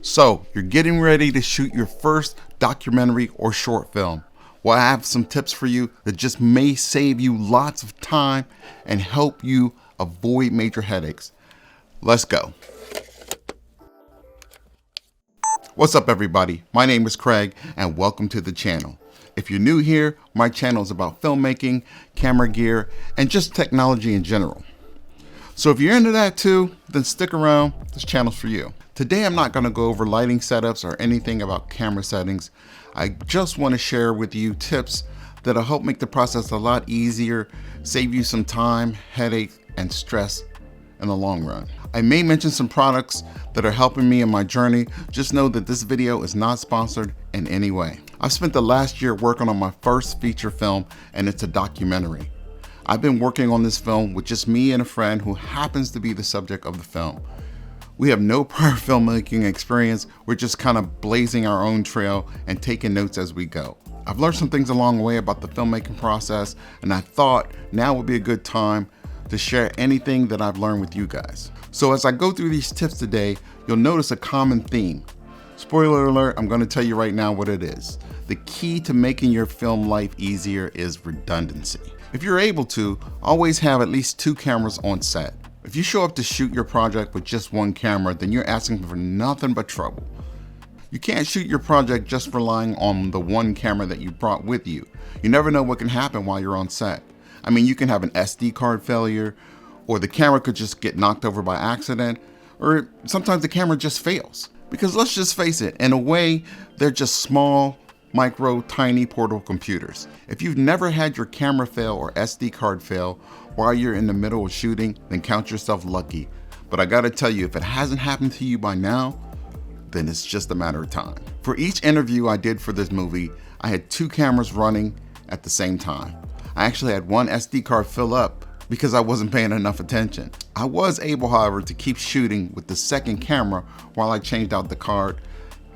So you're getting ready to shoot your first documentary or short film. Well, I have some tips for you that just may save you lots of time and help you avoid major headaches. Let's go. What's up, everybody? My name is Craig and welcome to the channel. If you're new here, my channel is about filmmaking, camera gear, and just technology in general. So if you're into that too, then stick around, this channel's for you. Today I'm not going to go over lighting setups or anything about camera settings. I just want to share with you tips that'll help make the process a lot easier, save you some time, headache, and stress in the long run. I may mention some products that are helping me in my journey. Just know that this video is not sponsored in any way. I've spent the last year working on my first feature film, and it's a documentary. I've been working on this film with just me and a friend who happens to be the subject of the film. We have no prior filmmaking experience. We're just kind of blazing our own trail and taking notes as we go. I've learned some things along the way about the filmmaking process, and I thought now would be a good time to share anything that I've learned with you guys. So as I go through these tips today, you'll notice a common theme. Spoiler alert, I'm going to tell you right now what it is. The key to making your film life easier is redundancy. If you're able to, always have at least 2 cameras on set. If you show up to shoot your project with just 1 camera, then you're asking for nothing but trouble. You can't shoot your project just relying on the 1 camera that you brought with you. You never know what can happen while you're on set. I mean, you can have an SD card failure, or the camera could just get knocked over by accident, or sometimes the camera just fails. Because let's just face it, in a way, they're just small, micro, tiny portable computers. If you've never had your camera fail or SD card fail while you're in the middle of shooting, then count yourself lucky. But I gotta tell you, if it hasn't happened to you by now, then it's just a matter of time. For each interview I did for this movie, I had 2 cameras running at the same time. I actually had 1 SD card fill up because I wasn't paying enough attention. I was able, however, to keep shooting with the second camera while I changed out the card.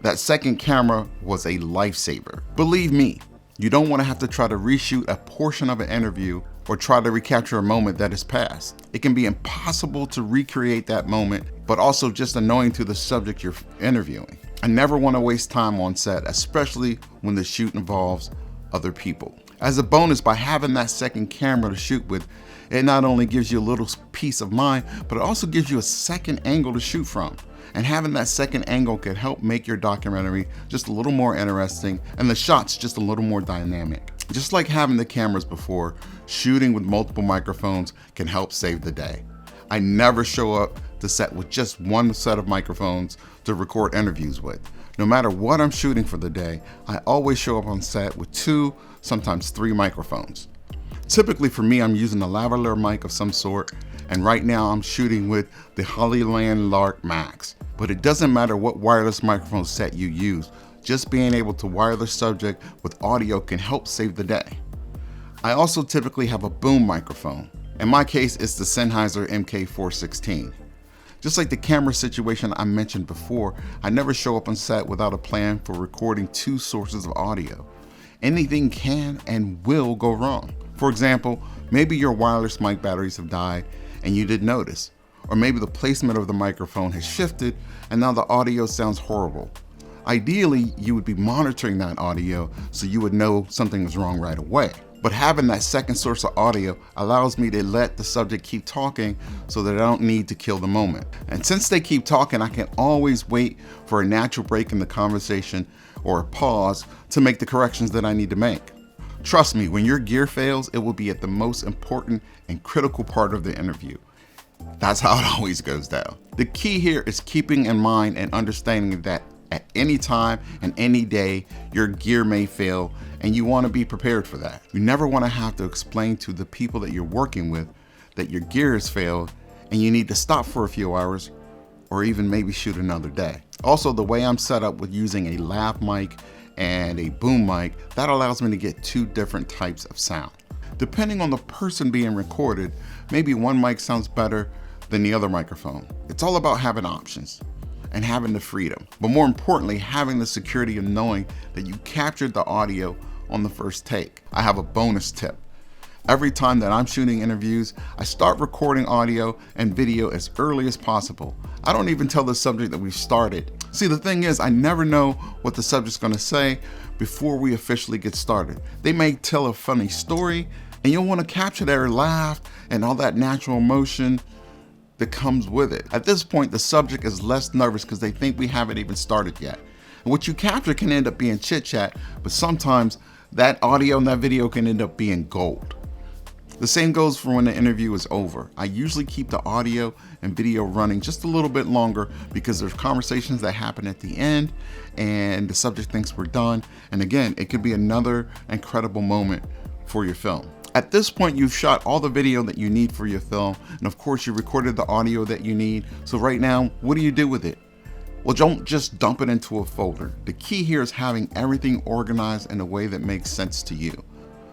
That second camera was a lifesaver. Believe me, you don't want to have to try to reshoot a portion of an interview or try to recapture a moment that has passed. It can be impossible to recreate that moment, but also just annoying to the subject you're interviewing. I never want to waste time on set, especially when the shoot involves other people. As a bonus, by having that second camera to shoot with, it not only gives you a little peace of mind, but it also gives you a second angle to shoot from. And having that second angle can help make your documentary just a little more interesting and the shots just a little more dynamic. Just like having the cameras before, shooting with multiple microphones can help save the day. I never show up to set with just 1 set of microphones to record interviews with. No matter what I'm shooting for the day, I always show up on set with 2, sometimes 3 microphones. Typically for me, I'm using a lavalier mic of some sort, and right now I'm shooting with the Hollyland Lark Max. But it doesn't matter what wireless microphone set you use, just being able to wire the subject with audio can help save the day. I also typically have a boom microphone. In my case, it's the Sennheiser MK416. Just like the camera situation I mentioned before, I never show up on set without a plan for recording 2 sources of audio. Anything can and will go wrong. For example, maybe your wireless mic batteries have died and you didn't notice. Or maybe the placement of the microphone has shifted and now the audio sounds horrible. Ideally, you would be monitoring that audio so you would know something was wrong right away. But having that second source of audio allows me to let the subject keep talking so that I don't need to kill the moment. And since they keep talking, I can always wait for a natural break in the conversation or a pause to make the corrections that I need to make. Trust me, when your gear fails, it will be at the most important and critical part of the interview. That's how it always goes down. The key here is keeping in mind and understanding that at any time and any day, your gear may fail, and you want to be prepared for that. You never want to have to explain to the people that you're working with that your gear has failed and you need to stop for a few hours or even maybe shoot another day. Also, the way I'm set up with using a lav mic and a boom mic, that allows me to get 2 different types of sound. Depending on the person being recorded, maybe one mic sounds better than the other microphone. It's all about having options and having the freedom, but more importantly, having the security of knowing that you captured the audio on the first take. I have a bonus tip. Every time that I'm shooting interviews, I start recording audio and video as early as possible. I don't even tell the subject that we've started. See, the thing is, I never know what the subject's gonna say before we officially get started. They may tell a funny story and you'll wanna capture their laugh and all that natural emotion that comes with it. At this point, the subject is less nervous because they think we haven't even started yet. And what you capture can end up being chit chat, but sometimes that audio and that video can end up being gold. The same goes for when the interview is over. I usually keep the audio and video running just a little bit longer because there's conversations that happen at the end and the subject thinks we're done. And again, it could be another incredible moment for your film. At this point, you've shot all the video that you need for your film. And of course, you recorded the audio that you need. So right now, what do you do with it? Well, don't just dump it into a folder. The key here is having everything organized in a way that makes sense to you.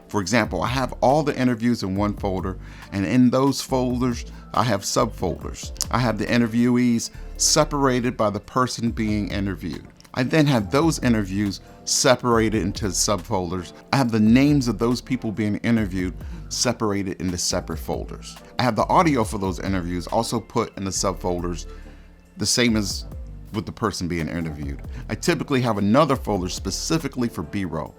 For example, I have all the interviews in one folder, and in those folders, I have subfolders. I have the interviewees separated by the person being interviewed. I then have those interviews separated into subfolders. I have the names of those people being interviewed separated into separate folders. I have the audio for those interviews also put in the subfolders, the same as with the person being interviewed. I typically have another folder specifically for B-roll.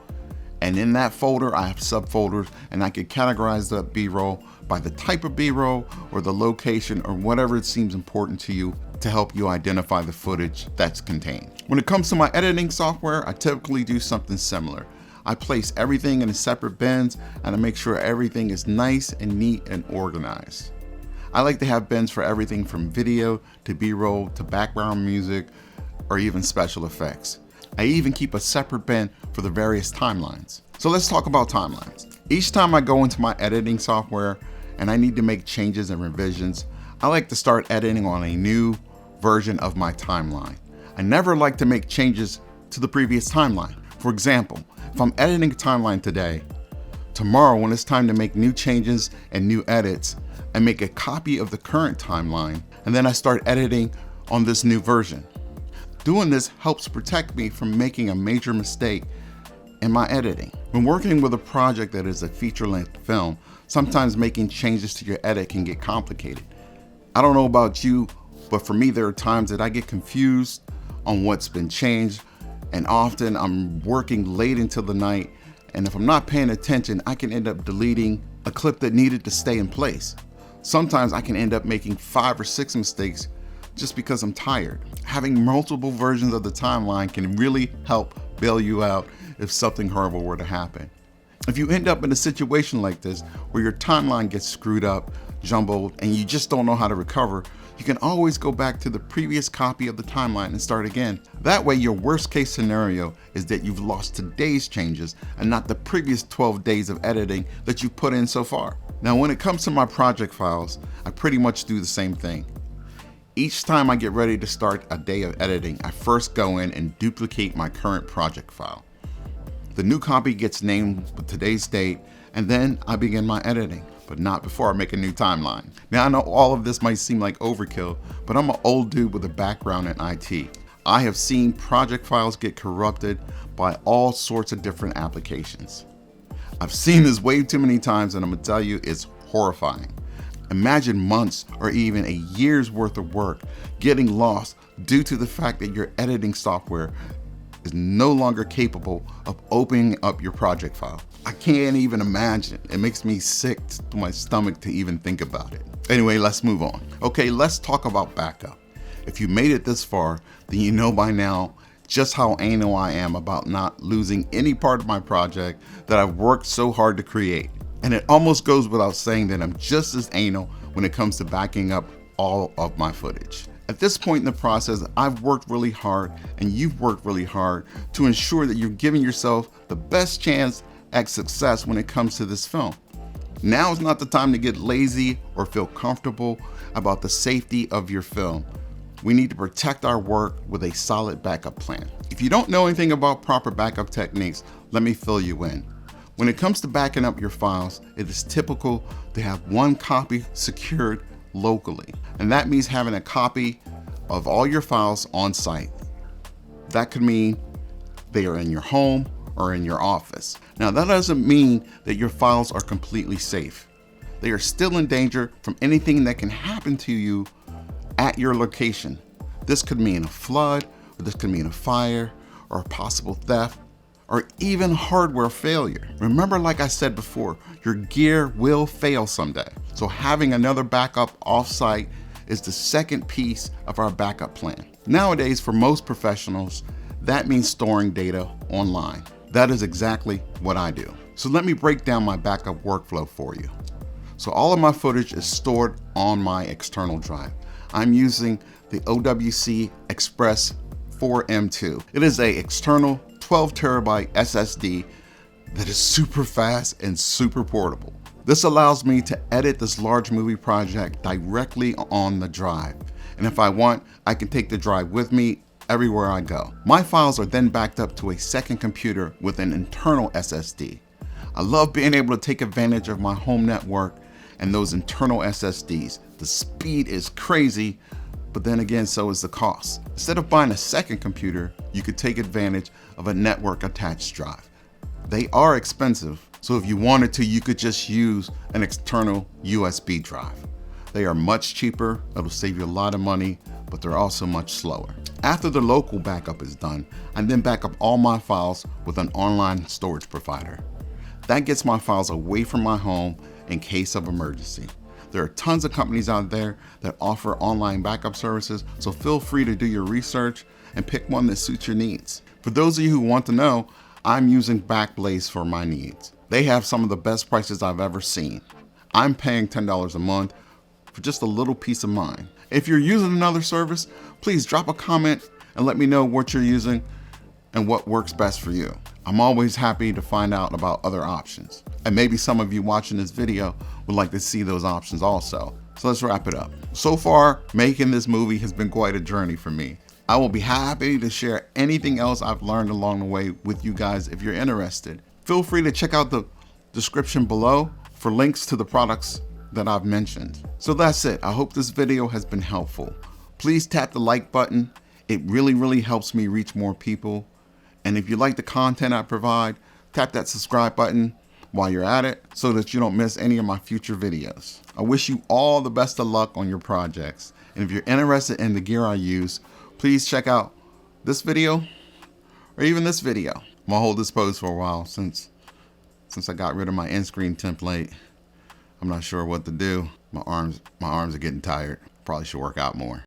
And in that folder, I have subfolders, and I can categorize the B-roll by the type of B-roll or the location or whatever it seems important to you to help you identify the footage that's contained. When it comes to my editing software, I typically do something similar. I place everything in separate bins and I make sure everything is nice and neat and organized. I like to have bins for everything from video to B-roll to background music or even special effects. I even keep a separate bin for the various timelines. So let's talk about timelines. Each time I go into my editing software and I need to make changes and revisions, I like to start editing on a new version of my timeline. I never like to make changes to the previous timeline. For example, if I'm editing a timeline today, tomorrow when it's time to make new changes and new edits, I make a copy of the current timeline and then I start editing on this new version. Doing this helps protect me from making a major mistake in my editing. When working with a project that is a feature-length film, sometimes making changes to your edit can get complicated. I don't know about you, but for me there are times that I get confused on what's been changed, and often I'm working late into the night, and if I'm not paying attention, I can end up deleting a clip that needed to stay in place. Sometimes I can end up making 5 or 6 mistakes just because I'm tired. Having multiple versions of the timeline can really help bail you out if something horrible were to happen. If you end up in a situation like this where your timeline gets screwed up, jumbled, and you just don't know how to recover, you can always go back to the previous copy of the timeline and start again. That way, your worst case scenario is that you've lost today's changes and not the previous 12 days of editing that you've put in so far. Now, when it comes to my project files, I pretty much do the same thing. Each time I get ready to start a day of editing, I first go in and duplicate my current project file. The new copy gets named with today's date, and then I begin my editing, but not before I make a new timeline. Now I know all of this might seem like overkill, but I'm an old dude with a background in IT. I have seen project files get corrupted by all sorts of different applications. I've seen this way too many times, and I'm gonna tell you, it's horrifying. Imagine months or even a year's worth of work getting lost due to the fact that your editing software is no longer capable of opening up your project file. I can't even imagine. It makes me sick to my stomach to even think about it. Anyway, let's move on. Okay, let's talk about backup. If you made it this far, then you know by now just how anal I am about not losing any part of my project that I've worked so hard to create. And it almost goes without saying that I'm just as anal when it comes to backing up all of my footage. At this point in the process, I've worked really hard and you've worked really hard to ensure that you're giving yourself the best chance at success when it comes to this film. Now is not the time to get lazy or feel comfortable about the safety of your film. We need to protect our work with a solid backup plan. If you don't know anything about proper backup techniques, let me fill you in. When it comes to backing up your files, it is typical to have one copy secured locally. And that means having a copy of all your files on site. That could mean they are in your home or in your office. Now, that doesn't mean that your files are completely safe. They are still in danger from anything that can happen to you at your location. This could mean a flood, This can mean a fire or a possible theft or even hardware failure. Remember, like I said before, your gear will fail someday. So having another backup offsite is the second piece of our backup plan. Nowadays, for most professionals, that means storing data online. That is exactly what I do. So let me break down my backup workflow for you. So all of my footage is stored on my external drive. I'm using the OWC Express 4M2. It is an external 12 terabyte SSD that is super fast and super portable. This allows me to edit this large movie project directly on the drive. And if I want, I can take the drive with me everywhere I go. My files are then backed up to a second computer with an internal SSD. I love being able to take advantage of my home network and those internal SSDs. The speed is crazy, but then again, so is the cost. Instead of buying a second computer, you could take advantage of a network attached drive. They are expensive, so if you wanted to, you could just use an external USB drive. They are much cheaper, it'll save you a lot of money, but they're also much slower. After the local backup is done, I then back up all my files with an online storage provider. That gets my files away from my home in case of emergency. There are tons of companies out there that offer online backup services, so feel free to do your research and pick one that suits your needs. For those of you who want to know, I'm using Backblaze for my needs. They have some of the best prices I've ever seen. I'm paying $10 a month for just a little peace of mind. If you're using another service, please drop a comment and let me know what you're using and what works best for you. I'm always happy to find out about other options. And maybe some of you watching this video would like to see those options also. So let's wrap it up. So far, making this movie has been quite a journey for me. I will be happy to share anything else I've learned along the way with you guys if you're interested. Feel free to check out the description below for links to the products that I've mentioned. So that's it. I hope this video has been helpful. Please tap the like button. It really helps me reach more people. And if you like the content I provide, tap that subscribe button while you're at it so that you don't miss any of my future videos. I wish you all the best of luck on your projects. And if you're interested in the gear I use, please check out this video or even this video. I'm gonna hold this pose for a while since I got rid of my end screen template. I'm not sure what to do. My arms are getting tired. Probably should work out more.